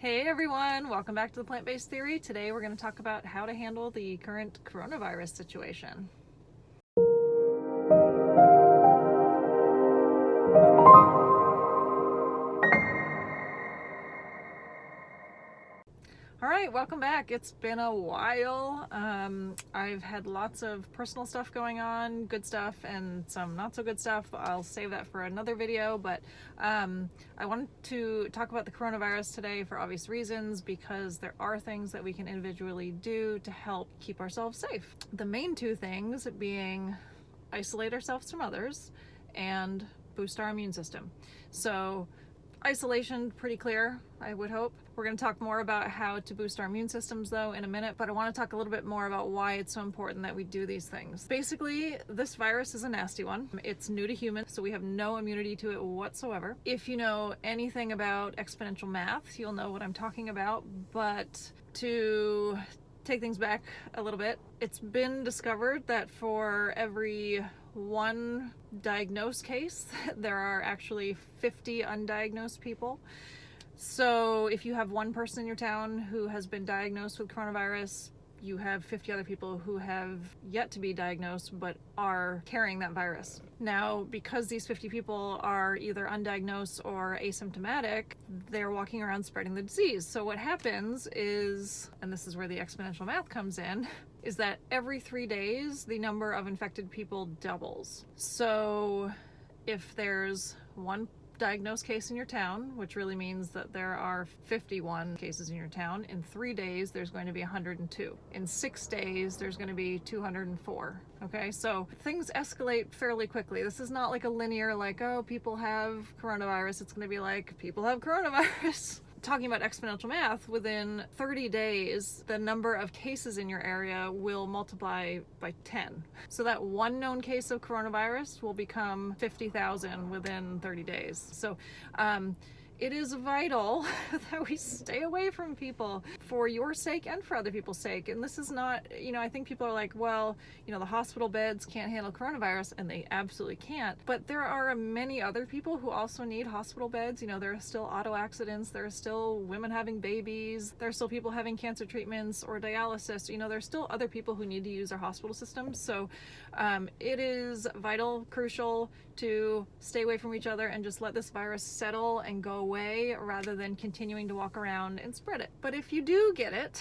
Hey everyone, welcome back to the Plant-Based Theory. Today we're going to talk about how to handle the current coronavirus situation. All right, welcome back. It's been a while. I've had lots of personal stuff going on, good stuff, and some not so good stuff. I'll save that for another video, but I wanted to talk about the coronavirus today for obvious reasons, because there are things that we can individually do to help keep ourselves safe. The main two things being isolate ourselves from others and boost our immune system. So isolation, pretty clear, I would hope. We're going to talk more about how to boost our immune systems though in a minute, but I want to talk a little bit more about why it's so important that we do these things. Basically, this virus is a nasty one. It's new to humans, so we have no immunity to it whatsoever. If you know anything about exponential math, you'll know what I'm talking about, but to take things back a little bit, it's been discovered that for every one diagnosed case, there are actually 50 undiagnosed people. So if you have one person in your town who has been diagnosed with coronavirus, you have 50 other people who have yet to be diagnosed but are carrying that virus. Now, because these 50 people are either undiagnosed or asymptomatic, they're walking around spreading the disease. So what happens is, and this is where the exponential math comes in, is that every 3 days, the number of infected people doubles. So if there's one diagnosed case in your town, which really means that there are 51 cases in your town, in 3 days there's going to be 102. In 6 days there's going to be 204. Okay, so things escalate fairly quickly. This is not like a linear, like, oh, people have coronavirus. It's going to be like, people have coronavirus. Talking about exponential math, within 30 days, the number of cases in your area will multiply by 10. So that one known case of coronavirus will become 50,000 within 30 days. So it is vital that we stay away from people for your sake and for other people's sake. And this is not, I think people are like, well, the hospital beds can't handle coronavirus, and they absolutely can't. But there are many other people who also need hospital beds. There are still auto accidents. There are still women having babies. There are still people having cancer treatments or dialysis. There's still other people who need to use our hospital systems. So it is vital, crucial to stay away from each other and just let this virus settle and go away rather than continuing to walk around and spread it. But if you do get it,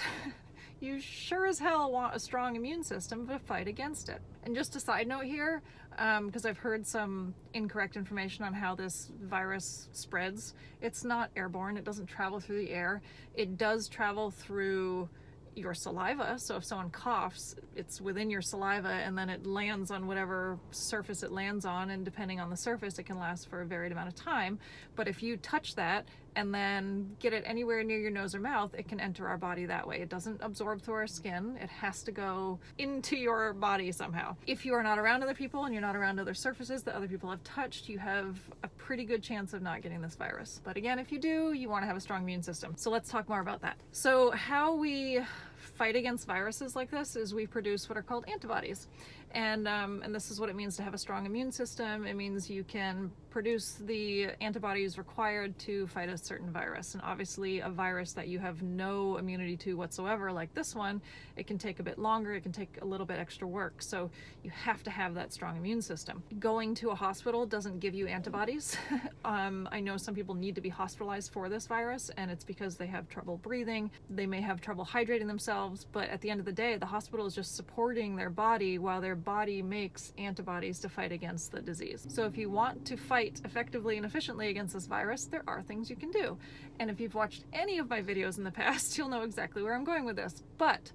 you sure as hell want a strong immune system to fight against it. And just a side note here, because I've heard some incorrect information on how this virus spreads. It's not airborne. It doesn't travel through the air. It does travel through your saliva. So if someone coughs, it's within your saliva and then it lands on whatever surface it lands on, and depending on the surface, it can last for a varied amount of time. But if you touch that and then get it anywhere near your nose or mouth, it can enter our body that way. It doesn't absorb through our skin. It has to go into your body somehow. If you are not around other people and you're not around other surfaces that other people have touched, you have a pretty good chance of not getting this virus. But again, if you do, you want to have a strong immune system. So let's talk more about that. So how we fight against viruses like this is we produce what are called antibodies. And this is what it means to have a strong immune system. It means you can produce the antibodies required to fight a certain virus. And obviously a virus that you have no immunity to whatsoever, like this one, it can take a bit longer, it can take a little bit extra work. So you have to have that strong immune system. Going to a hospital doesn't give you antibodies. I know some people need to be hospitalized for this virus, and it's because they have trouble breathing, they may have trouble hydrating themselves, but at the end of the day, the hospital is just supporting their body while their body makes antibodies to fight against the disease. So if you want to fight effectively and efficiently against this virus, there are things you can do. And if you've watched any of my videos in the past, you'll know exactly where I'm going with this. But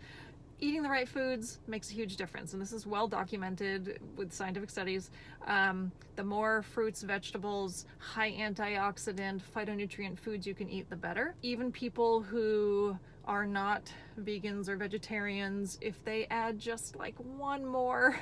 eating the right foods makes a huge difference, and this is well documented with scientific studies. The more fruits, vegetables, high antioxidant, phytonutrient foods you can eat, the better. Even people who are not vegans or vegetarians, if they add just like one more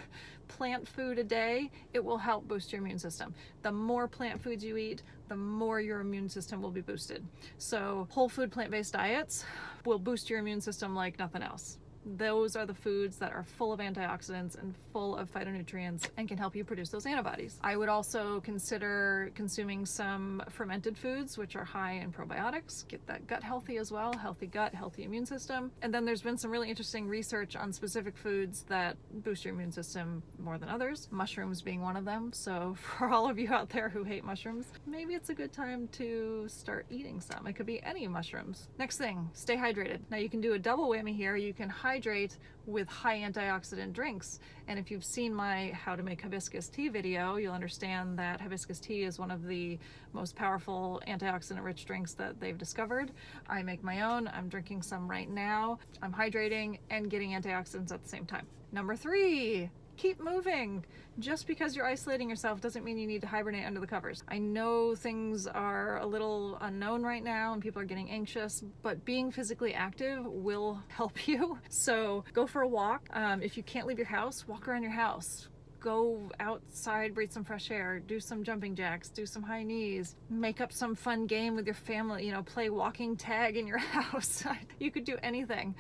plant food a day, it will help boost your immune system. The more plant foods you eat, the more your immune system will be boosted. So whole food plant-based diets will boost your immune system like nothing else. those are the foods that are full of antioxidants and full of phytonutrients and can help you produce those antibodies. I would also consider consuming some fermented foods, which are high in probiotics. Get that gut healthy as well. Healthy gut, healthy immune system. And then there's been some really interesting research on specific foods that boost your immune system more than others, mushrooms being one of them. So for all of you out there who hate mushrooms, maybe it's a good time to start eating some. It could be any mushrooms. Next thing, stay hydrated. Now you can do a double whammy here. You can hydrate with high antioxidant drinks. And if you've seen my how to make hibiscus tea video, you'll understand that hibiscus tea is one of the most powerful antioxidant rich drinks that they've discovered. I make my own. I'm drinking some right now. I'm hydrating and getting antioxidants at the same time. Number 3, keep moving. Just because you're isolating yourself doesn't mean you need to hibernate under the covers. I know things are a little unknown right now and people are getting anxious, but being physically active will help you. So go for a walk. If you can't leave your house, walk around your house. Go outside, breathe some fresh air, do some jumping jacks, do some high knees, make up some fun game with your family, you know, play walking tag in your house. You could do anything.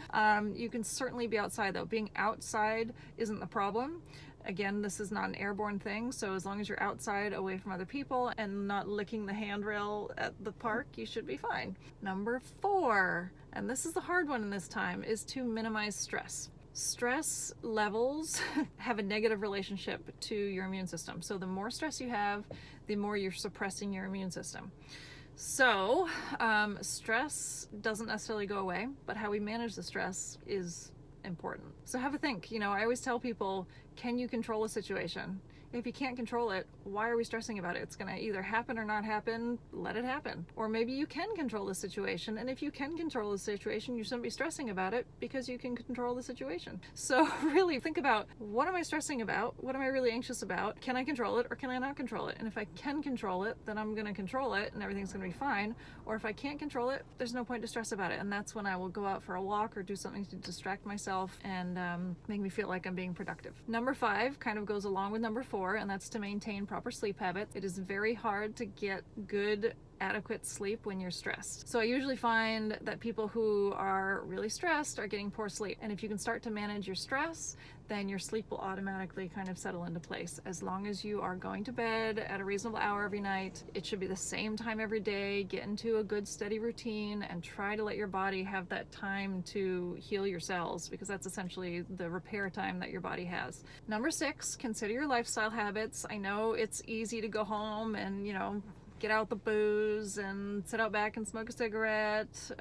You can certainly be outside though. Being outside isn't the problem. Again, this is not an airborne thing, so as long as you're outside away from other people and not licking the handrail at the park, you should be fine. Number 4, and this is the hard one in this time, is to minimize stress. Stress levels have a negative relationship to your immune system. So the more stress you have, the more you're suppressing your immune system. So stress doesn't necessarily go away, but how we manage the stress is important. So have a think. You know, I always tell people, can you control a situation? If you can't control it, why are we stressing about it? It's going to either happen or not happen. Let it happen. Or maybe you can control the situation. And if you can control the situation, you shouldn't be stressing about it because you can control the situation. So really think about, what am I stressing about? What am I really anxious about? Can I control it or can I not control it? And if I can control it, then I'm going to control it and everything's going to be fine. Or if I can't control it, there's no point to stress about it. And that's when I will go out for a walk or do something to distract myself and make me feel like I'm being productive. Number 5 kind of goes along with number 4. And that's to maintain proper sleep habits. It is very hard to get good, adequate sleep when you're stressed. So I usually find that people who are really stressed are getting poor sleep. And if you can start to manage your stress, then your sleep will automatically kind of settle into place. As long as you are going to bed at a reasonable hour every night, it should be the same time every day. Get into a good steady routine and try to let your body have that time to heal your cells, because that's essentially the repair time that your body has. Number 6, consider your lifestyle habits. I know it's easy to go home and, you know, get out the booze and sit out back and smoke a cigarette,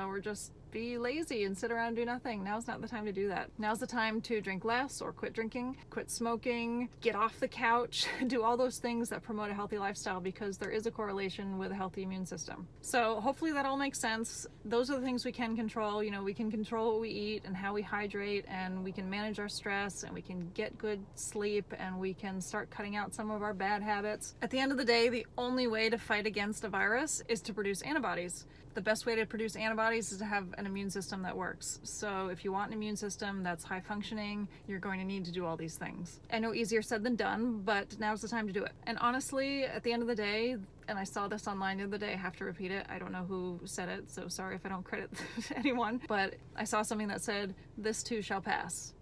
or just be lazy and sit around and do nothing. Now's not the time to do that. Now's the time to drink less or quit drinking, quit smoking, get off the couch, do all those things that promote a healthy lifestyle, because there is a correlation with a healthy immune system. So hopefully that all makes sense. Those are the things we can control. You know, we can control what we eat and how we hydrate, and we can manage our stress, and we can get good sleep, and we can start cutting out some of our bad habits. At the end of the day, the only way to fight against a virus is to produce antibodies. The best way to produce antibodies is to have an immune system that works. So if you want an immune system that's high functioning, you're going to need to do all these things. I know easier said than done, but now's the time to do it. And honestly, at the end of the day, and I saw this online the other day, I have to repeat it. I don't know who said it, so sorry if I don't credit anyone, but I saw something that said, "This too shall pass."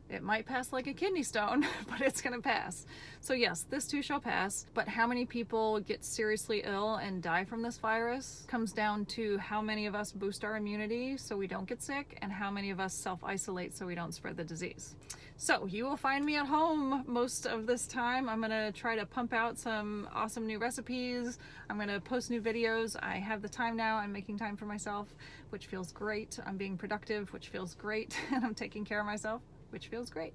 It might pass like a kidney stone, but it's gonna pass. So yes, this too shall pass, but how many people get seriously ill and die from this virus comes down to how many of us boost our immunity so we don't get sick, and how many of us self-isolate so we don't spread the disease. So you will find me at home most of this time. I'm gonna try to pump out some awesome new recipes. I'm gonna post new videos. I have the time now. I'm making time for myself, which feels great. I'm being productive, which feels great. And I'm taking care of myself, which feels great.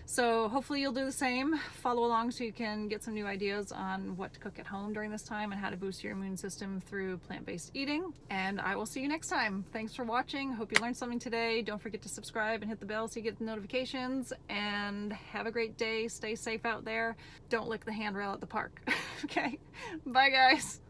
So hopefully you'll do the same. Follow along so you can get some new ideas on what to cook at home during this time and how to boost your immune system through plant-based eating. And I will see you next time. Thanks for watching. Hope you learned something today. Don't forget to subscribe and hit the bell so you get the notifications. And have a great day. Stay safe out there. Don't lick the handrail at the park. Okay? Bye, guys.